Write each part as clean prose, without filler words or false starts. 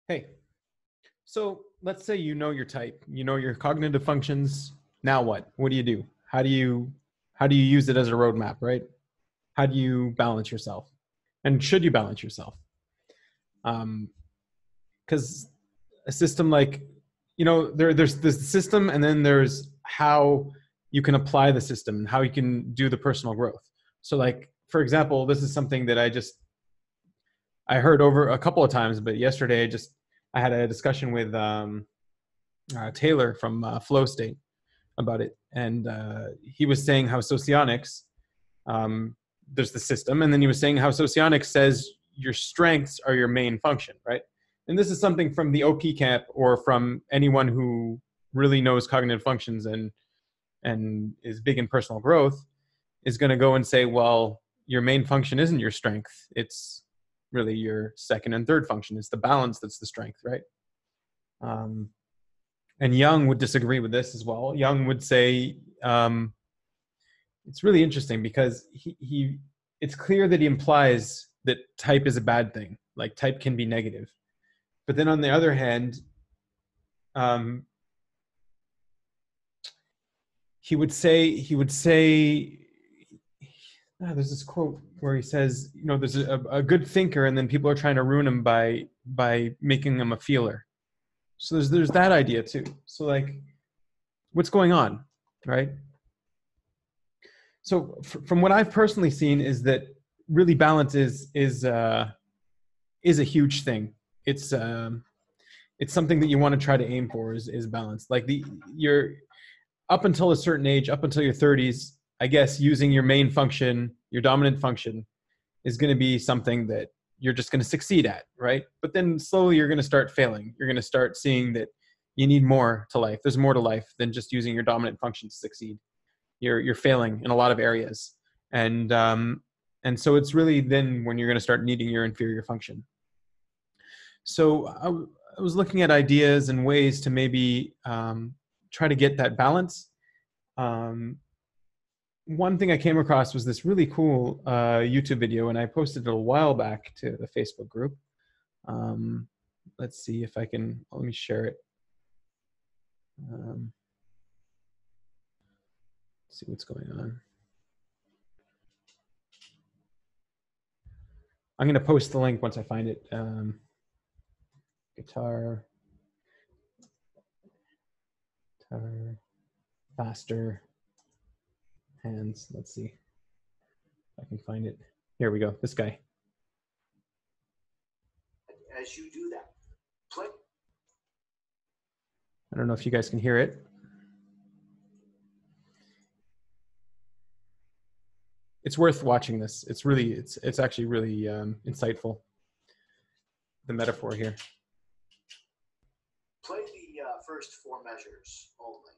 Hey, so let's say you know your type, you know your cognitive functions. Now what? What do you do? How do you use it as a roadmap, right? How do you balance yourself? And should you balance yourself? Because a system like, there's the system, and then there's how you can apply the system and how you can do the personal growth. So, like, for example, this is something that I heard over a couple of times, but yesterday I had a discussion with Taylor from Flow State about it, and he was saying how socionics, there's the system, and then he was saying how socionics says your strengths are your main function, right? And this is something from the OP camp, or from anyone who really knows cognitive functions and is big in personal growth, is going to go and say, well, your main function isn't your strength. It's really your second and third function. It's the balance that's the strength, right? And Jung would disagree with this as well. Jung would say, it's really interesting because it's clear that he implies that type is a bad thing. Like, type can be negative. But then on the other hand, he would say, there's this quote where he says, there's a good thinker, and then people are trying to ruin him by making him a feeler. So there's that idea too. So, like, what's going on, right? So from what I've personally seen is that really balance is a huge thing. It's something that you want to try to aim for is balance. Like, you're up until a certain age, up until your 30s, I guess, using your main function, your dominant function, is going to be something that you're just going to succeed at, right? But then slowly you're going to start failing. You're going to start seeing that you need more to life. There's more to life than just using your dominant function to succeed. You're failing in a lot of areas, and so it's really then when you're going to start needing your inferior function. So I was looking at ideas and ways to maybe try to get that balance. One thing I came across was this really cool YouTube video, and I posted it a while back to the Facebook group. Let's see if I can, let me share it. See what's going on. I'm going to post the link once I find it. Guitar, faster hands. Let's see if I can find it. Here we go. This guy. As you do that, play. I don't know if you guys can hear it. It's worth watching this. It's actually really insightful, the metaphor here. Play the first four measures only.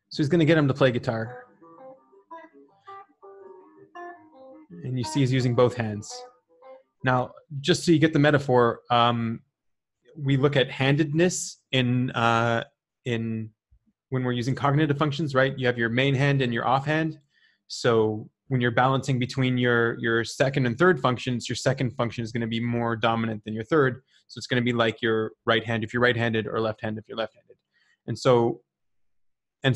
So he's going to get him to play guitar. And you see he's using both hands. Now, just so you get the metaphor, we look at handedness in when we're using cognitive functions, right? You have your main hand and your offhand. So when you're balancing between your second and third functions, your second function is going to be more dominant than your third. So it's going to be like your right hand if you're right-handed, or left hand if you're left-handed. And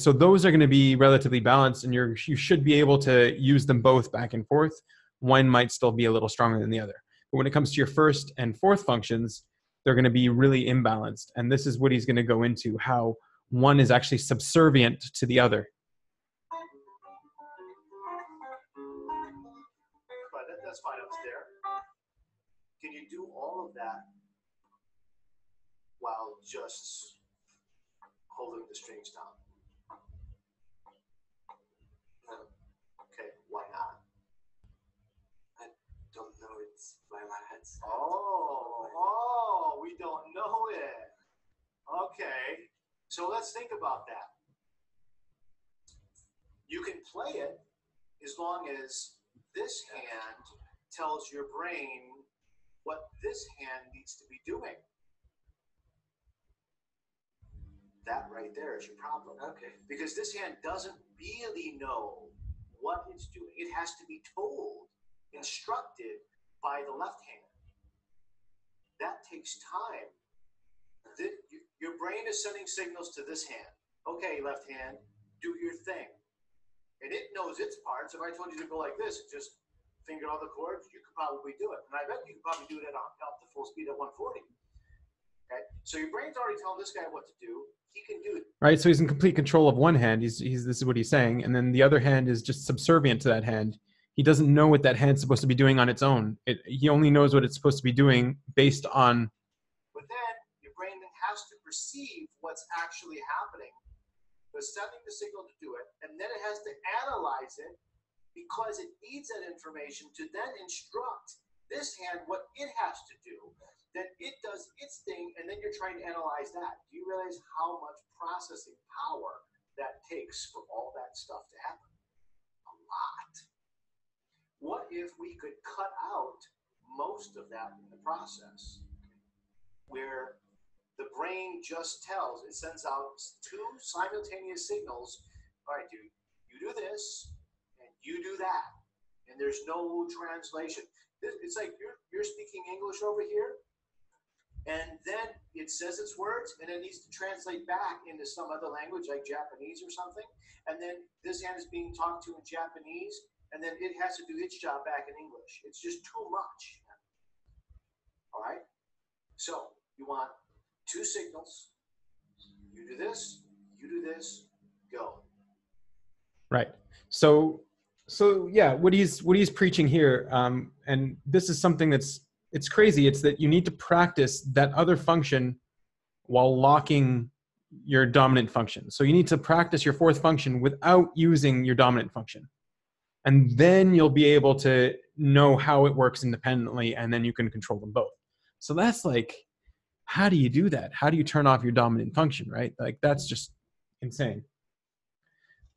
so those are going to be relatively balanced, and you should be able to use them both back and forth. One might still be a little stronger than the other. But when it comes to your first and fourth functions, they're going to be really imbalanced. And this is what he's going to go into, how one is actually subservient to the other. But that's fine, I was there. Can you do all of that while just holding the strings down? Okay, why not? I don't know, it's by my head. Oh, we don't know it. Okay, so let's think about that. You can play it as long as this hand tells your brain what this hand needs to be doing. That right there is your problem. Okay. Because this hand doesn't really know what it's doing. It has to be told, instructed by the left hand. That takes time. Your brain is sending signals to this hand. Okay, left hand, do your thing. And it knows its parts. If I told you to go like this and just finger all the chords, you could probably do it. And I bet you could probably do it at up to full speed at 140. Okay, so your brain's already telling this guy what to do. He can do it. Right, so he's in complete control of one hand. This is what he's saying. And then the other hand is just subservient to that hand. He doesn't know what that hand's supposed to be doing on its own. He only knows what it's supposed to be doing based on... But then your brain then has to perceive what's actually happening. It's sending the signal to do it, and then it has to analyze it because it needs that information to then instruct this hand what it has to do. Then it does its thing, and then you're trying to analyze that. Do you realize how much processing power that takes for all that stuff to happen? A lot. What if we could cut out most of that in the process, where the brain just tells, it sends out two simultaneous signals. All right, dude, you do this and you do that. And there's no translation. It's like you're speaking English over here, and then it says its words, and it needs to translate back into some other language like Japanese or something. And then this hand is being talked to in Japanese, and then it has to do its job back in English. It's just too much. All right? So you want two signals. You do this, go. Right. So yeah, what he's preaching here, and this is something it's crazy. It's that you need to practice that other function while locking your dominant function. So you need to practice your fourth function without using your dominant function. And then you'll be able to know how it works independently, and then you can control them both. So that's like, how do you do that? How do you turn off your dominant function, right? Like, that's just insane.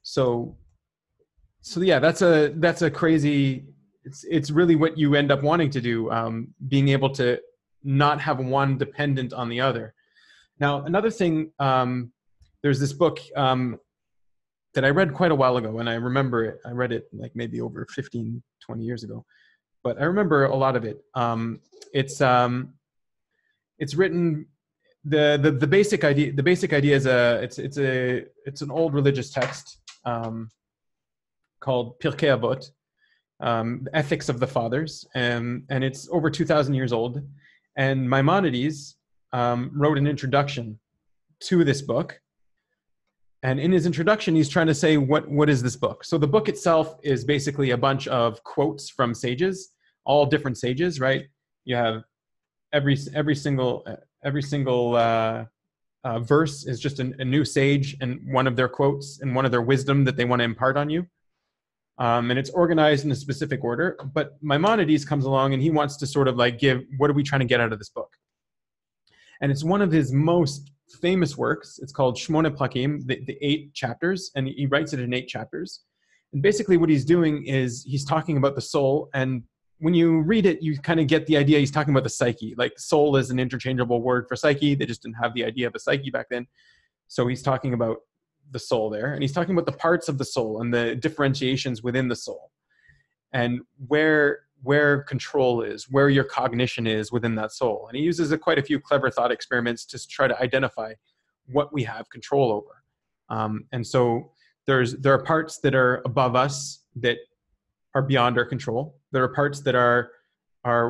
So yeah, that's a crazy, it's really what you end up wanting to do, being able to not have one dependent on the other. Now, another thing, there's this book that I read quite a while ago, and I remember it. I read it like maybe over 15, 20 years ago, but I remember a lot of it. It's written, the basic idea. The basic idea is it's an old religious text called Pirkei Avot, Ethics of the Fathers, and it's over 2,000 years old. And Maimonides wrote an introduction to this book. And in his introduction, he's trying to say, what is this book? So the book itself is basically a bunch of quotes from sages, all different sages, right? You have every single verse is just a new sage and one of their quotes and one of their wisdom that they want to impart on you. And it's organized in a specific order. But Maimonides comes along and he wants to sort of like give, what are we trying to get out of this book? And it's one of his most famous works. It's called Shmonah Perakim, the 8 chapters, and he writes it in 8 chapters. And basically what he's doing is he's talking about the soul, and when you read it, you kind of get the idea he's talking about the psyche. Like, soul is an interchangeable word for psyche. They just didn't have the idea of a psyche back then. So he's talking about the soul there, and he's talking about the parts of the soul and the differentiations within the soul, and where control is, where your cognition is within that soul. And he uses quite a few clever thought experiments to try to identify what we have control over. And so there are parts that are above us that are beyond our control. There are parts that are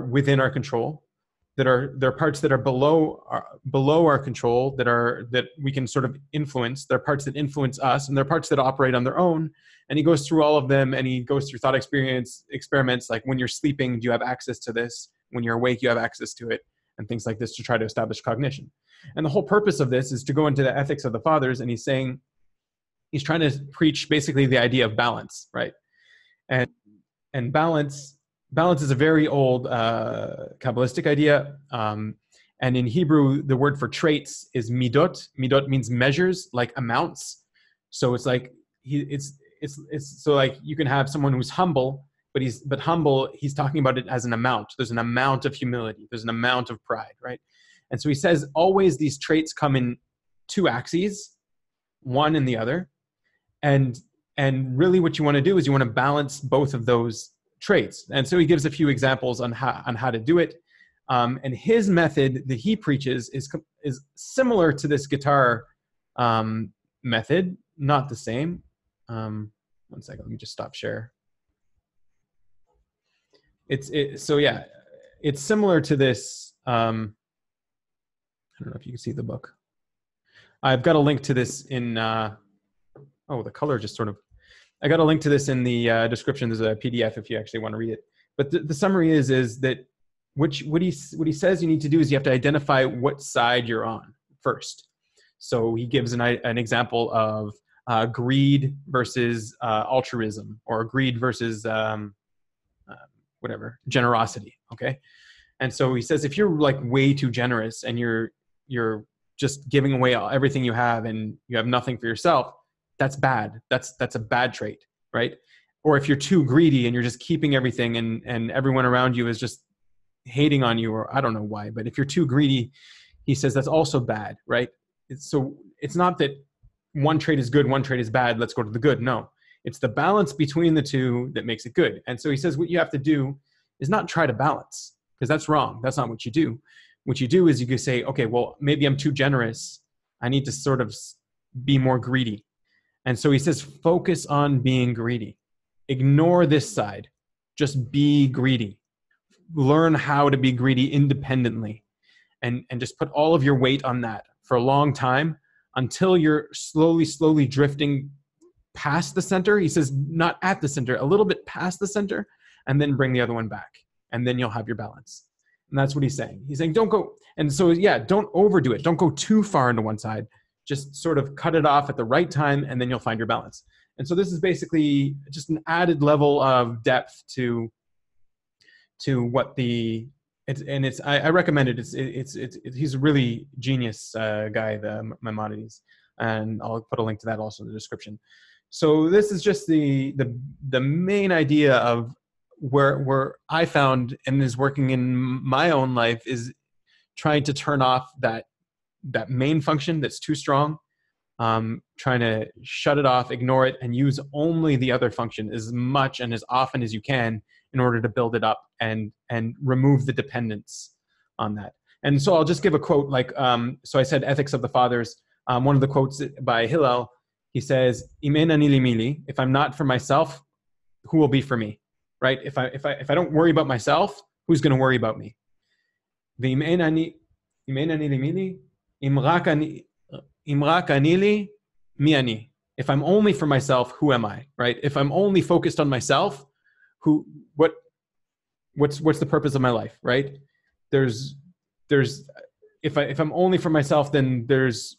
within our control. There are parts that are below our control that we can sort of influence. There are parts that influence us, and there are parts that operate on their own. And he goes through all of them, and he goes through thought experiments like, when you're sleeping, do you have access to this? When you're awake, you have access to it, and things like this to try to establish cognition. And the whole purpose of this is to go into the ethics of the fathers, and he's trying to preach basically the idea of balance, right? And balance is a very old Kabbalistic idea. And in Hebrew, the word for traits is midot. Midot means measures, like amounts. So it's like so like you can have someone who's humble, but humble, he's talking about it as an amount. There's an amount of humility. There's an amount of pride, right? And so he says always these traits come in 2 axes, one and the other. And really what you want to do is you want to balance both of those traits. And so he gives a few examples on how to do it. And his method that he preaches is similar to this guitar method, not the same. 1 second, let me just stop share. So yeah, it's similar to this. I don't know if you can see the book. I've got a link to this in. Oh, the color just sort of. I got a link to this in the description. There's a PDF if you actually want to read it. But the summary is that what he says you need to do is you have to identify what side you're on first. So he gives an example of greed versus altruism, or greed versus whatever, generosity. Okay. And so he says, if you're like way too generous and you're just giving away everything you have and you have nothing for yourself, that's bad. That's a bad trait, right? Or if you're too greedy and you're just keeping everything and everyone around you is just hating on you, or I don't know why, but if you're too greedy, he says that's also bad, right? So it's not that one trait is good, one trait is bad, let's go to the good. No, it's the balance between the two that makes it good. And so he says what you have to do is not try to balance, because that's wrong. That's not what you do. What you do is you can say, okay, well, maybe I'm too generous. I need to sort of be more greedy. And so he says, focus on being greedy. Ignore this side. Just be greedy. Learn how to be greedy independently. And just put all of your weight on that for a long time until you're slowly drifting past the center. He says, not at the center, a little bit past the center, and then bring the other one back. And then you'll have your balance. And that's what he's saying. He's saying, don't go. And so, yeah, don't overdo it. Don't go too far into one side. Just sort of cut it off at the right time, and then you'll find your balance. And so this is basically just an added level of depth to what I recommend it. He's a really genius guy, the Maimonides, and I'll put a link to that also in the description. So this is just the main idea of where I found and is working in my own life is trying to turn off that main function that's too strong, trying to shut it off, ignore it, and use only the other function as much and as often as you can in order to build it up and remove the dependence on that. And so I'll just give a quote, like, so I said Ethics of the Fathers. One of the quotes by Hillel, he says, "Imen ani li mili," if I'm not for myself, who will be for me? Right? If I don't worry about myself, who's going to worry about me? Imen ani li mili, im rak ani li, mi ani. If I'm only for myself, who am I? Right? If I'm only focused on myself, what's the purpose of my life? Right? If I'm only for myself, then there's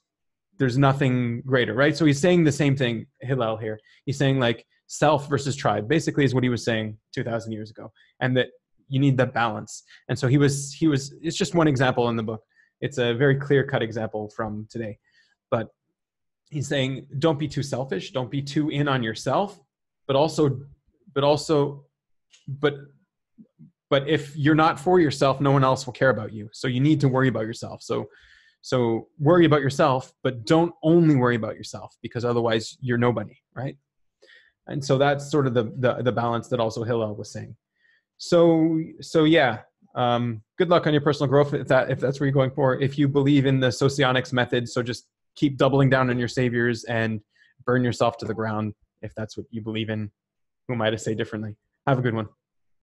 nothing greater, right? So he's saying the same thing, Hillel here. He's saying like self versus tribe, basically, is what he was saying 2,000 years ago, and that you need that balance. And so he was. It's just one example in the book. It's a very clear-cut example from today, but he's saying don't be too selfish, don't be too in on yourself, but if you're not for yourself, no one else will care about you. So you need to worry about yourself. So worry about yourself, but don't only worry about yourself, because otherwise you're nobody, right? And so that's sort of the balance that also Hillel was saying. So yeah, good luck on your personal growth if that's where you're going for. If you believe in the socionics method, so just keep doubling down on your saviors and burn yourself to the ground if that's what you believe in. Who am I to say differently? Have a good one.